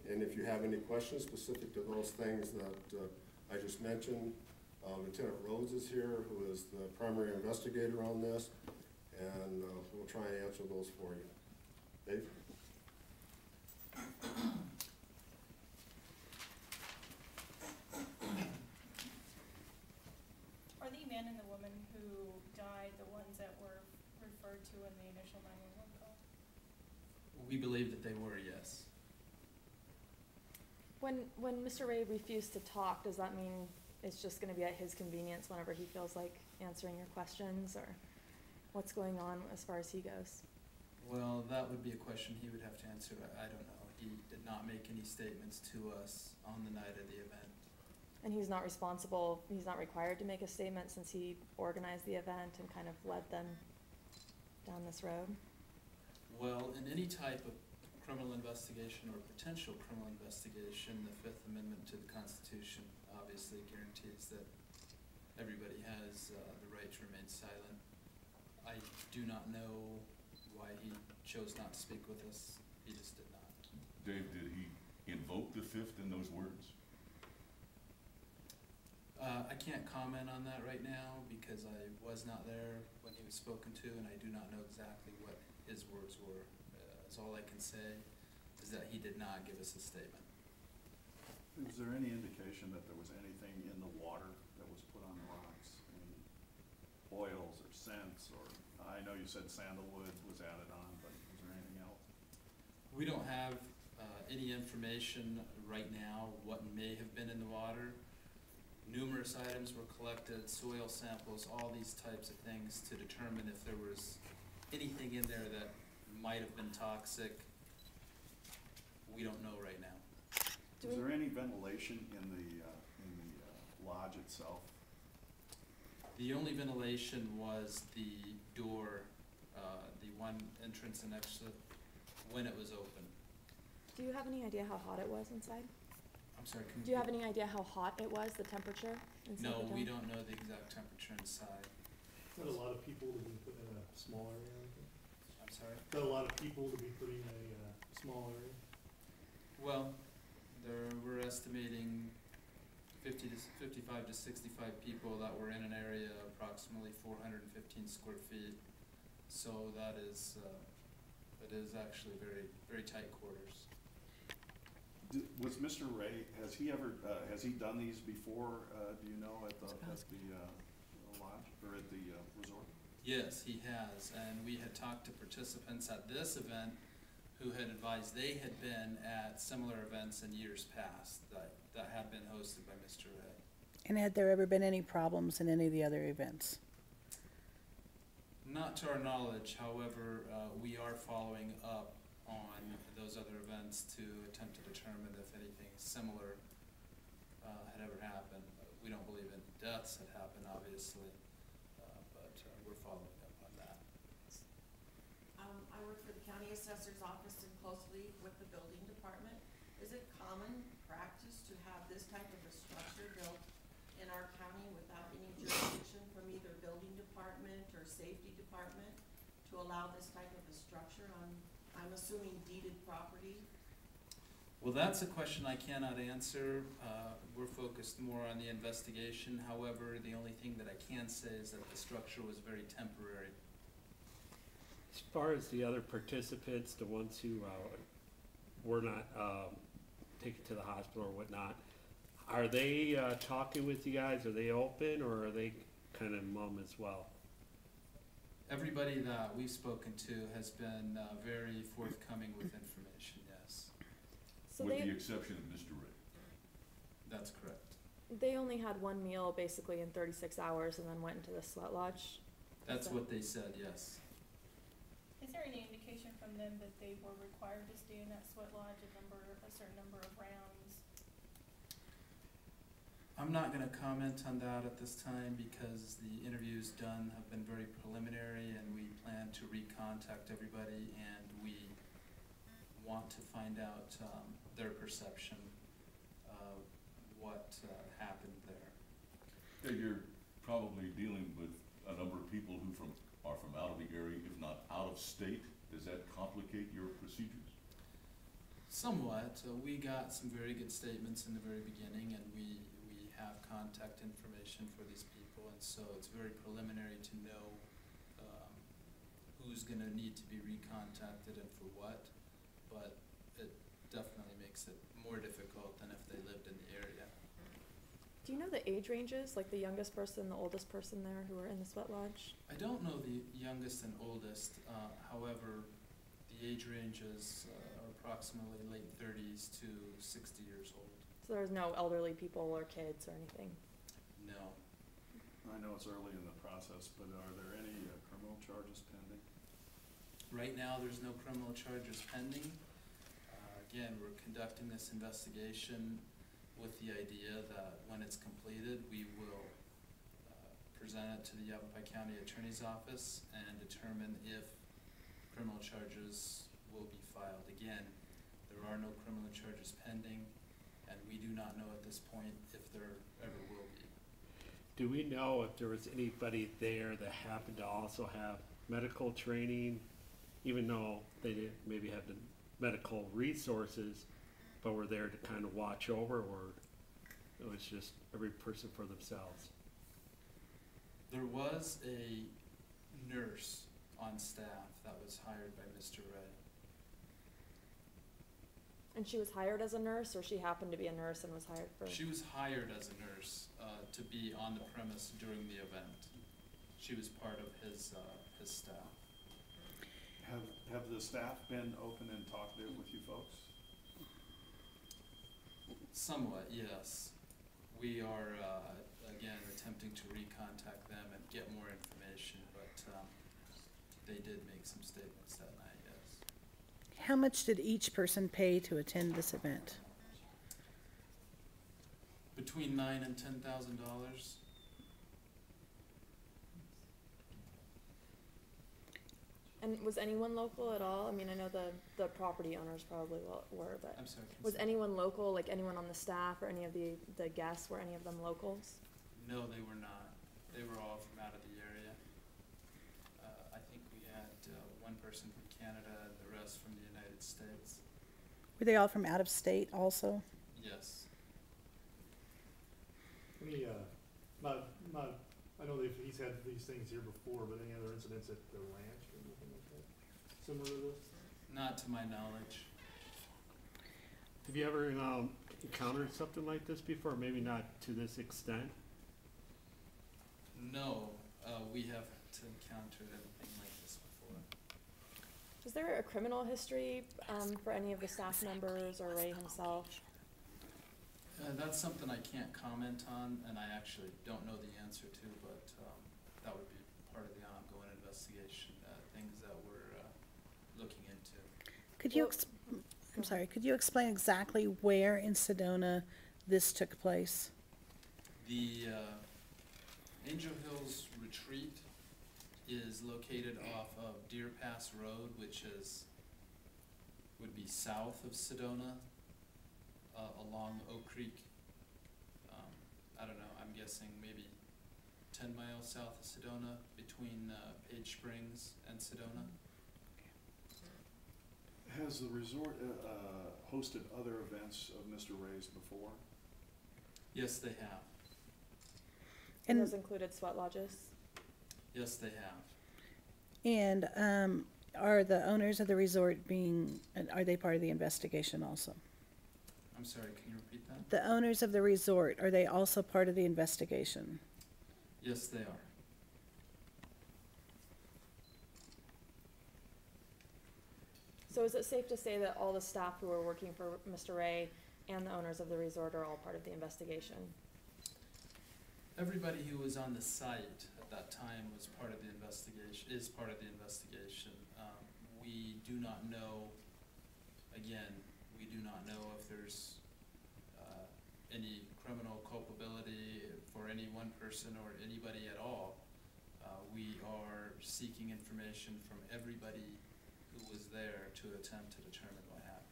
And if you have any questions specific to those things that I just mentioned, Lieutenant Rhodes is here, who is the primary investigator on this, and we'll try and answer those for you. Dave? Are the man and the woman who died the ones that were referred to in the initial 911 call? We believe that they were, yes. When Mr. Ray refused to talk, does that mean it's just going to be at his convenience whenever he feels like answering your questions, or what's going on as far as he goes? Well, that would be a question he would have to answer. I don't know. He did not make any statements to us on the night of the event. And he's not responsible, he's not required to make a statement since he organized the event and kind of led them down this road? Well, in any type of criminal investigation or potential criminal investigation, the Fifth Amendment to the Constitution obviously guarantees that everybody has the right to remain silent. I do not know why he chose not to speak with us. He just did not. Dave, did he invoke the Fifth in those words? I can't comment on that right now because I was not there when he was spoken to, and I do not know exactly what his words were. So all I can say is that he did not give us a statement. Is there any indication that there was anything in the water that was put on the rocks? Any oils or scents, or I know you said sandalwood was added on, but was there anything else? We don't have any information right now what may have been in the water. Numerous items were collected, soil samples, all these types of things to determine if there was anything in there that might have been toxic. We don't know right now. Was there any ventilation in the lodge itself? The only ventilation was the door, the one entrance and exit when it was open. Do you have any idea how hot it was inside? I'm sorry, Do you have any idea how hot it was, the temperature inside No, the dome? we don't know the exact temperature inside. Not a lot of people to be put in a small area. I'm sorry? Not a lot of people to be put in a small area. Well, we're estimating 55 to 65 people that were in an area approximately 415 square feet. So that is, it is actually very, very tight quarters. Was Mr. Ray, has he done these before, do you know, at the lodge, or at the resort? Yes, he has, and we had talked to participants at this event who had advised they had been at similar events in years past that had been hosted by Mr. Ray. And had there ever been any problems in any of the other events? Not to our knowledge, however, we are following up on those other events to attempt to determine if anything similar had ever happened. We don't believe any deaths had happened, obviously, but we're following up on that. I work for the county assessor's office and closely with the building department. Is it common practice to have this type of a structure built in our county without any jurisdiction from either building department or safety department to allow this type of a structure on, I'm assuming, deeded property? Well, that's a question I cannot answer. We're focused more on the investigation. However, the only thing that I can say is that the structure was very temporary. As far as the other participants, the ones who were not taken to the hospital or whatnot, are they talking with you guys? Are they open, or are they kind of mum as well? Everybody that we've spoken to has been very forthcoming with information, yes. So With the exception of Mr. Ray. That's correct. they only had one meal basically in 36 hours and then went into the sweat lodge? That's what they said, yes. Is there any indication from them that they were required to stay in that sweat lodge a certain number of rounds? I'm not going to comment on that at this time because the interviews done have been very preliminary, and we plan to recontact everybody, and we want to find out their perception of what happened there. Yeah, you're probably dealing with a number of people who are from out of the area, if not out of state. Does that complicate your procedures? Somewhat. We got some very good statements in the very beginning, and we have contact information for these people, and so it's very preliminary to know who's gonna need to be recontacted and for what, but it definitely makes it more difficult than if they lived in the area. Do you know the age ranges, like the youngest person, the oldest person there who are in the sweat lodge? I don't know the youngest and oldest, however, the age ranges are approximately late 30s to 60 years old. So there's no elderly people or kids or anything? No. I know it's early in the process, but are there any criminal charges pending? Right now, there's no criminal charges pending. Again, we're conducting this investigation with the idea that when it's completed, we will present it to the Yavapai County Attorney's Office and determine if criminal charges will be filed. Again, there are no criminal charges pending, and we do not know at this point if there ever will be. Do we know if there was anybody there that happened to also have medical training, even though they didn't maybe have the medical resources, but were there to kind of watch over, or it was just every person for themselves? There was a nurse on staff that was hired by Mr. Ray. And she was hired as a nurse, or she happened to be a nurse and was hired for? She was hired as a nurse to be on the premise during the event. She was part of his staff. Have the staff been open and talkative with you folks? Somewhat, yes. We are, again, attempting to recontact them and get more information, but they did make some statements that night, yes. How much did each person pay to attend this event? Between $9,000 and $10,000. And was anyone local at all? I mean, I know the property owners probably were, but I'm sorry. was anyone local, like anyone on the staff or any of the guests, were any of them locals? No, they were not. They were all from out of the area. I think we had one person from Canada and the rest from the United States. Were they all from out of state also? Yes. Any, I know he's had these things here before, but any other incidents at the ranch or anything like that, similar to this? Not to my knowledge. Have you ever encountered something like this before? Maybe not to this extent? No, we haven't encountered anything like this before. Was there a criminal history for any of the staff members or Ray himself? That's something I can't comment on, and I actually don't know the answer to, but that would be part of the ongoing investigation, things that we're looking into. Could you, Well- I'm sorry, could you explain exactly where in Sedona this took place? The Angel Hills Retreat is located off of Deer Pass Road, which would be south of Sedona, along Oak Creek. I don't know, I'm guessing maybe 10 miles south of Sedona, between Page Springs and Sedona. Has the resort hosted other events of Mr. Ray's before? Yes, they have. And And, those included sweat lodges? Yes, they have. and are the owners of the resort are they part of the investigation also? I'm sorry, can you repeat that? The owners of the resort, are they also part of the investigation? Yes, they are. So is it safe to say that all the staff who were working for Mr. Ray and the owners of the resort are all part of the investigation? Everybody who was on the site at that time was part of the investigation, is part of the investigation. We do not know, again, we do not know if there's any criminal culpability for any one person or anybody at all. We are seeking information from everybody who was there to attempt to determine what happened.